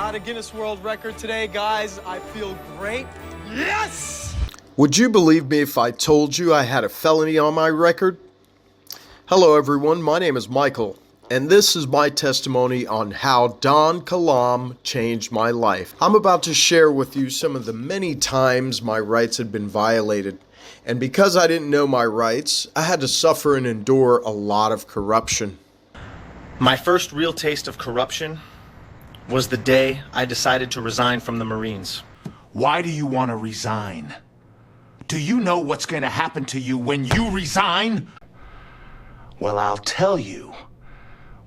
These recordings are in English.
got a Guinness World Record today, guys. I feel great. Yes! Would you believe me if I told you I had a felony on my record? Hello everyone, my name is Michael, and this is my testimony on how Don Kilam changed my life. I'm about to share with you some of the many times my rights had been violated. And because I didn't know my rights, I had to suffer and endure a lot of corruption. My first real taste of corruption was the day I decided to resign from the Marines. Why do you want to resign? Do you know what's going to happen to you when you resign? Well, I'll tell you.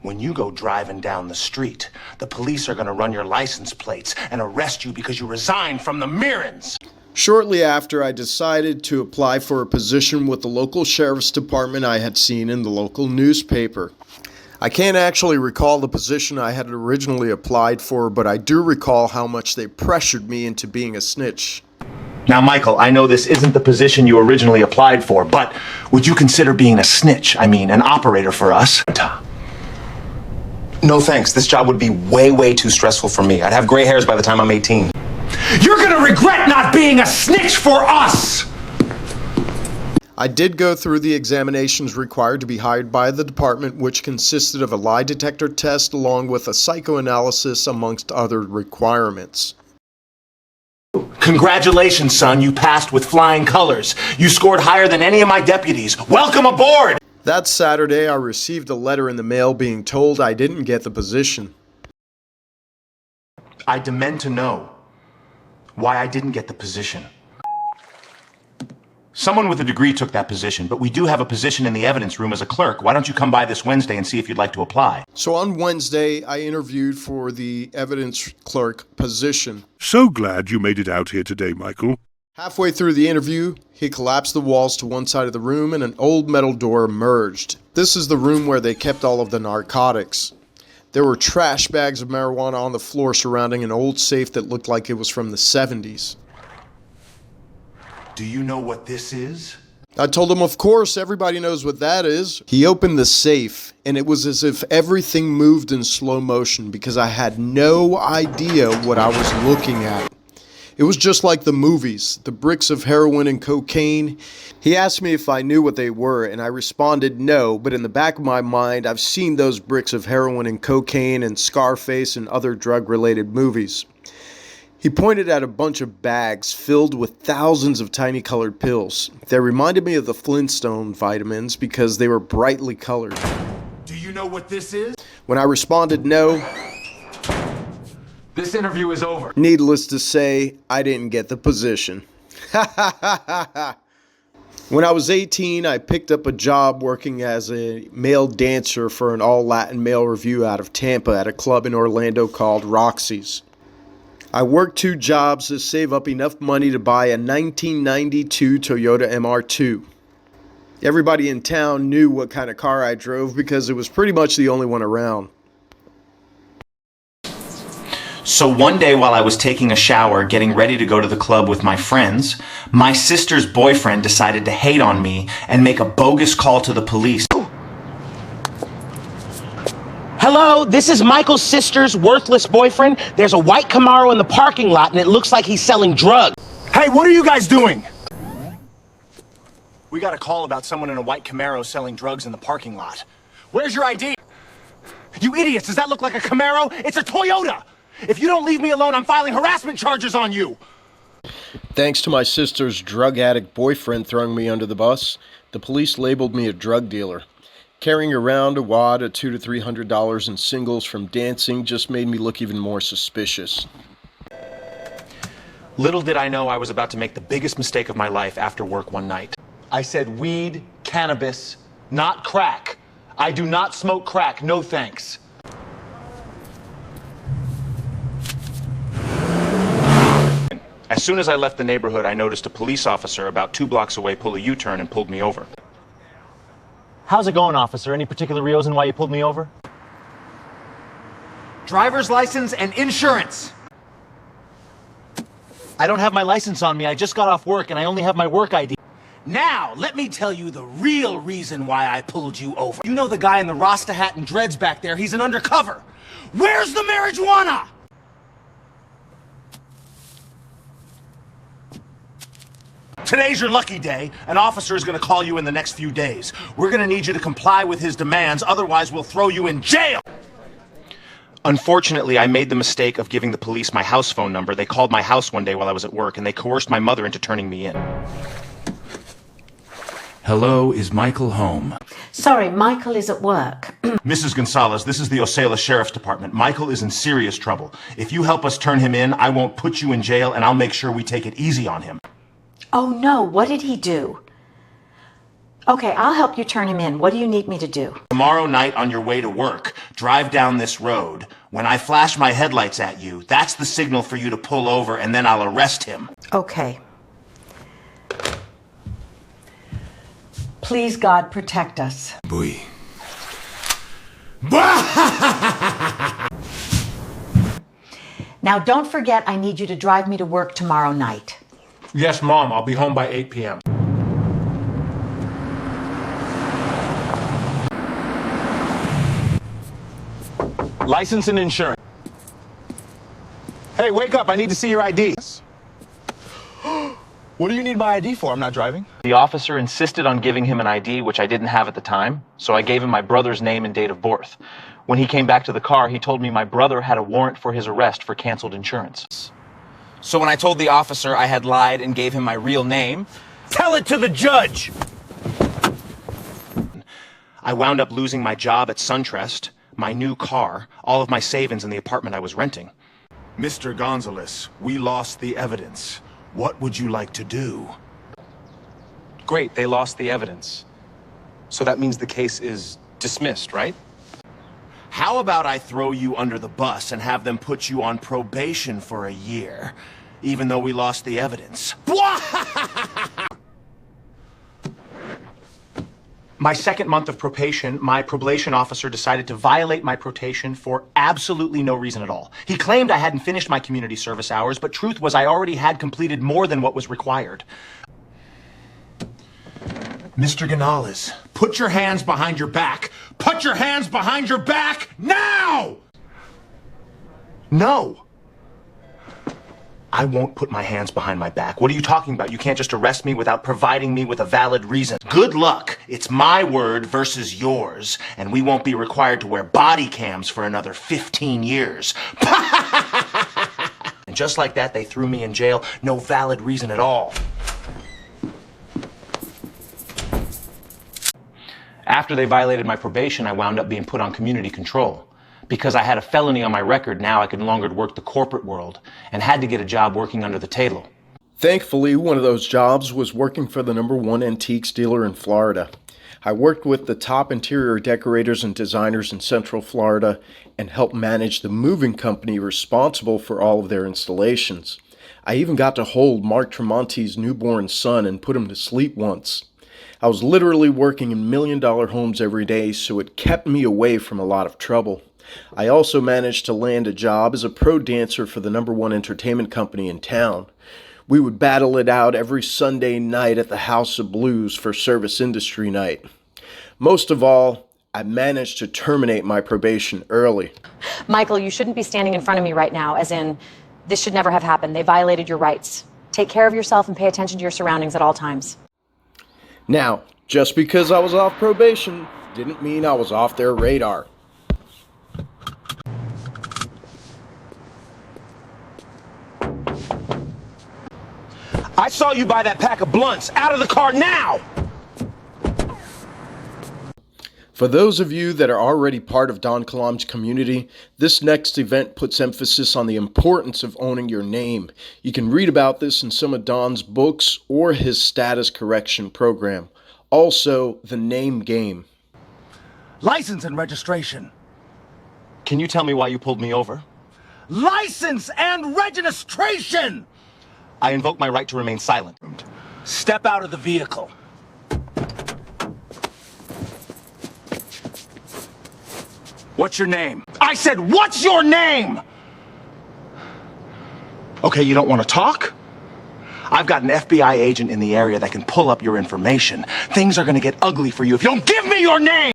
When you go driving down the street, the police are going to run your license plates and arrest you because you resigned from the Marines. Shortly after, I decided to apply for a position with the local sheriff's department I had seen in the local newspaper. I can't actually recall the position I had originally applied for, but I do recall how much they pressured me into being a snitch. Now, Michael, I know this isn't the position you originally applied for, but would you consider being a snitch? I mean, an operator for us? No thanks. This job would be way too stressful for me. I'd have gray hairs by the time I'm 18. You're gonna regret not being a snitch for us! I did go through the examinations required to be hired by the department, which consisted of a lie detector test along with a psychoanalysis amongst other requirements. Congratulations, son. You passed with flying colors. You scored higher than any of my deputies. Welcome aboard! That Saturday, I received a letter in the mail being told I didn't get the position. I demand to know why I didn't get the position. Someone with a degree took that position, but we do have a position in the evidence room as a clerk. Why don't you come by this Wednesday and see if you'd like to apply? So on Wednesday, I interviewed for the evidence clerk position. So glad you made it out here today, Michael. Halfway through the interview, he collapsed the walls to one side of the room and an old metal door emerged. This is the room where they kept all of the narcotics. There were trash bags of marijuana on the floor surrounding an old safe that looked like it was from the 70s. Do you know what this is? I told him, of course, everybody knows what that is. He opened the safe, and it was as if everything moved in slow motion because I had no idea what I was looking at. It was just like the movies, the bricks of heroin and cocaine. He asked me if I knew what they were, and I responded no, but in the back of my mind, I've seen those bricks of heroin and cocaine and Scarface and other drug-related movies. He pointed at a bunch of bags filled with thousands of tiny colored pills. They reminded me of the Flintstone vitamins because they were brightly colored. Do you know what this is? When I responded no, This interview is over. needless to say, I didn't get the position. When I was 18, I picked up a job working as a male dancer for an all-Latin male revue out of Tampa at a club in Orlando called Roxy's. I worked 2 jobs to save up enough money to buy a 1992 Toyota MR2. Everybody in town knew what kind of car I drove because it was pretty much the only one around. So one day while I was taking a shower, getting ready to go to the club with my friends, my sister's boyfriend decided to hate on me and make a bogus call to the police. Hello, this is Michael's sister's worthless boyfriend. There's a white Camaro in the parking lot and it looks like he's selling drugs. Hey, what are you guys doing? We got a call about someone in a white Camaro selling drugs in the parking lot. Where's your ID? You idiots, does that look like a Camaro? It's a Toyota! If you don't leave me alone, I'm filing harassment charges on you! Thanks to my sister's drug addict boyfriend throwing me under the bus, the police labeled me a drug dealer. Carrying around a wad of $200 to $300 in singles from dancing just made me look even more suspicious. Little did I know I was about to make the biggest mistake of my life after work one night. I said weed, cannabis, not crack. I do not smoke crack, no thanks. As soon as I left the neighborhood, I noticed a police officer about 2 blocks away pull a U-turn and pulled me over. How's it going, officer? Any particular reason why you pulled me over? Driver's license and insurance. I don't have my license on me. I just got off work and I only have my work ID. Now, let me tell you the real reason why I pulled you over. You know the guy in the Rasta hat and dreads back there. He's an undercover. Where's the marijuana? Today's your lucky day. An officer is going to call you in the next few days. We're going to need you to comply with his demands, otherwise we'll throw you in jail! Unfortunately, I made the mistake of giving the police my house phone number. They called my house one day while I was at work, and they coerced my mother into turning me in. Hello, is Michael home? Sorry, Michael is at work. Mrs. Gonzalez, this is the Osceola Sheriff's Department. Michael is in serious trouble. If you help us turn him in, I won't put you in jail, and I'll make sure we take it easy on him. Oh no, what did he do? Okay, I'll help you turn him in. What do you need me to do? Tomorrow night on your way to work, drive down this road. When I flash my headlights at you, that's the signal for you to pull over, and then I'll arrest him. Okay. Please, God, protect us. Boy. Now, don't forget I need you to drive me to work tomorrow night. Yes, Mom. I'll be home by 8 p.m. License and insurance. Hey, wake up. I need to see your ID. What do you need my ID for? I'm not driving. The officer insisted on giving him an ID, which I didn't have at the time, so I gave him my brother's name and date of birth. When he came back to the car, he told me my brother had a warrant for his arrest for canceled insurance. So when I told the officer I had lied and gave him my real name, Tell it to the judge! I wound up losing my job at SunTrust, my new car, all of my savings in the apartment I was renting. Mr. Gonzalez, we lost the evidence. What would you like to do? Great, they lost the evidence. So that means the case is dismissed, right? How about I throw you under the bus and have them put you on probation for a year, even though we lost the evidence? My second month of probation, my probation officer decided to violate my probation for absolutely no reason at all. He claimed I hadn't finished my community service hours, but truth was I already had completed more than what was required. Mr. Gonzalez, put your hands behind your back. Put your hands behind your back now! No! I won't put my hands behind my back. What are you talking about? You can't just arrest me without providing me with a valid reason. Good luck. It's my word versus yours, and we won't be required to wear body cams for another 15 years. And just like that, they threw me in jail. No valid reason at all. After they violated my probation, I wound up being put on community control. Because I had a felony on my record, now I could no longer work the corporate world and had to get a job working under the table. Thankfully, one of those jobs was working for the #1 antiques dealer in Florida. I worked with the top interior decorators and designers in Central Florida and helped manage the moving company responsible for all of their installations. I even got to hold Mark Tremonti's newborn son and put him to sleep once. I was literally working in million-dollar homes every day, so it kept me away from a lot of trouble. I also managed to land a job as a pro dancer for the #1 entertainment company in town. We would battle it out every Sunday night at the House of Blues for Service Industry Night. Most of all, I managed to terminate my probation early. Michael, you shouldn't be standing in front of me right now, as in, this should never have happened. They violated your rights. Take care of yourself and pay attention to your surroundings at all times. Now, just because I was off probation didn't mean I was off their radar. I saw you buy that pack of blunts. Out of the car now! For those of you that are already part of Don Kilam's community, this next event puts emphasis on the importance of owning your name. You can read about this in some of Don's books or his status correction program. Also, the name game. License and registration. Can you tell me why you pulled me over? License and registration! I invoke my right to remain silent. Step out of the vehicle. What's your name? I said, what's your name? Okay, you don't want to talk? I've got an FBI agent in the area that can pull up your information. Things are going to get ugly for you if you don't give me your name!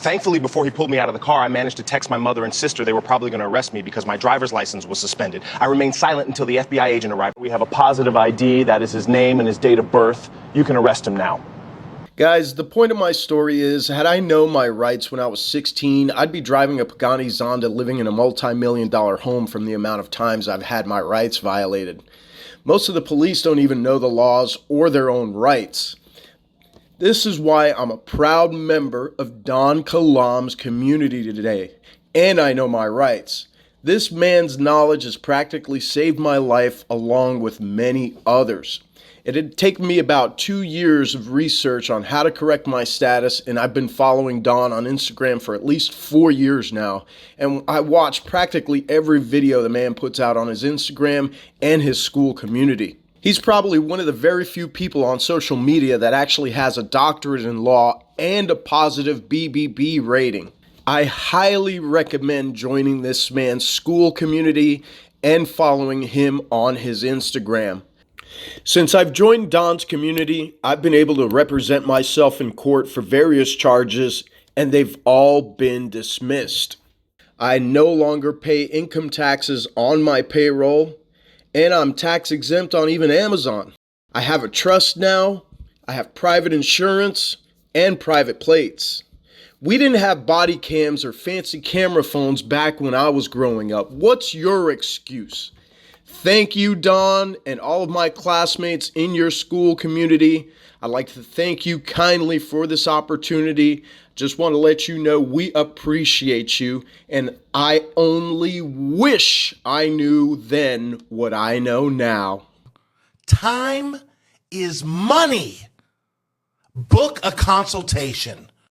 Thankfully, before he pulled me out of the car, I managed to text my mother and sister they were probably going to arrest me because my driver's license was suspended. I remained silent until the FBI agent arrived. We have a positive ID, that is his name and his date of birth. You can arrest him now. Guys, the point of my story is, had I known my rights when I was 16, I'd be driving a Pagani Zonda living in a multi-million-dollar home from the amount of times I've had my rights violated. Most of the police don't even know the laws or their own rights. This is why I'm a proud member of Don Kilam's community today, and I know my rights. This man's knowledge has practically saved my life along with many others. It had taken me about 2 years of research on how to correct my status, and I've been following Don on Instagram for at least 4 years now. And I watch practically every video the man puts out on his Instagram and his school community. He's probably one of the very few people on social media that actually has a doctorate in law and a positive BBB rating. I highly recommend joining this man's school community and following him on his Instagram. Since I've joined Don's community, I've been able to represent myself in court for various charges, and they've all been dismissed. I no longer pay income taxes on my payroll, and I'm tax exempt on even Amazon. I have a trust now, I have private insurance, and private plates. We didn't have body cams or fancy camera phones back when I was growing up. What's your excuse? Thank you, Don, and all of my classmates in your school community. I'd like to thank you kindly for this opportunity. Just want to let you know we appreciate you, and I only wish I knew then what I know now. Time is money. Book a consultation.